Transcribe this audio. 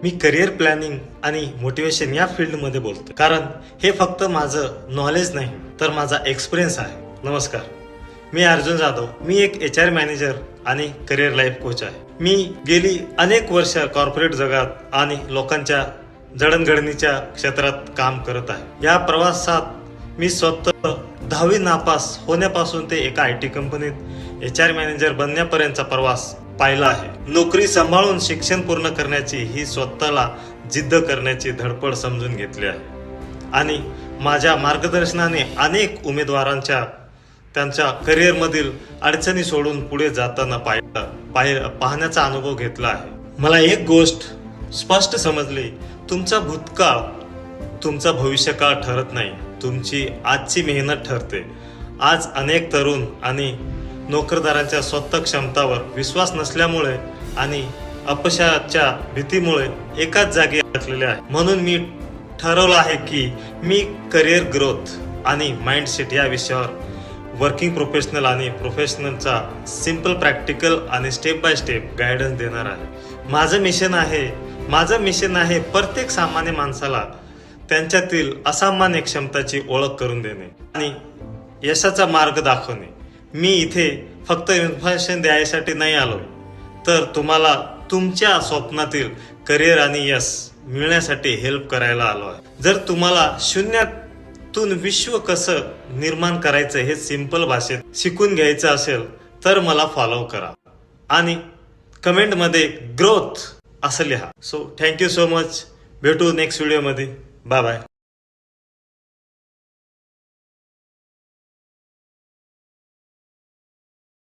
मी career planning आणि motivation या फील्डमध्ये बोलतो, कारण हे फक्त माझं नॉलेज नाही तर माझा एक्सपिरियन्स आहे. नमस्कार, मी अर्जुन जाधव. मी एक HR मॅनेजर आणि करिअर लाईफ कोच आहे. मी गेली अनेक वर्ष कॉर्पोरेट जगात आणि लोकांच्या जडणघडणीच्या क्षेत्रात काम करत आहे. या प्रवासात मी स्वतः 10वी नापास होण्यापासून ते एका IT कंपनीत HR मॅनेजर बनण्यापर्यंतचा प्रवास पाहिला आहे. नोकरी सांभाळून शिक्षण पूर्ण करण्याची ही स्वतःला जिद्द करण्याची धडपड समजून घेतली आहे आणि माझ्या मार्गदर्शनाने अनेक उमेदवारांच्या त्यांच्या करिअरमधील अडचणी सोडून पुढे जाताना पाहण्याचा अनुभव घेतला आहे. मला एक गोष्ट स्पष्ट समजली, तुमचा भूतकाळ तुमचा भविष्यकाळ ठरत नाही, तुमची आजची मेहनत ठरते. आज अनेक तरुण आणि नोकरदारांच्या स्वतः क्षमतावर विश्वास नसल्यामुळे आणि अपयशाच्या भीतीमुळे एकाच जागी अडकलेले आहे. म्हणून मी ठरवलं आहे की मी करिअर ग्रोथ आणि माइंडसेट या विषयावर वर्किंग प्रोफेशनल आणि प्रोफेशनलचा सिंपल, प्रॅक्टिकल आणि स्टेप बाय स्टेप गायडन्स देणार आहे. माझं मिशन आहे प्रत्येक सामान्य माणसाला त्यांच्यातील असामान्य क्षमताची ओळख करून देणे आणि यशाचा मार्ग दाखवणे. मी इथे फक्त इन्फॉर्मेशन द्यायसाठी नाही आलो, तर तुम्हाला तुमच्या स्वप्नातील करिअर आणि यश मिळण्यासाठी हेल्प करायला आलो आहे. जर तुम्हाला शून्यातून विश्व कसं निर्माण करायचं हे सिंपल भाषेत शिकून घ्यायचं असेल तर मला फॉलो करा आणि कमेंटमध्ये ग्रोथ असं लिहा. So thank you so much. भेटू नेक्स्ट व्हिडिओमध्ये. Bye bye.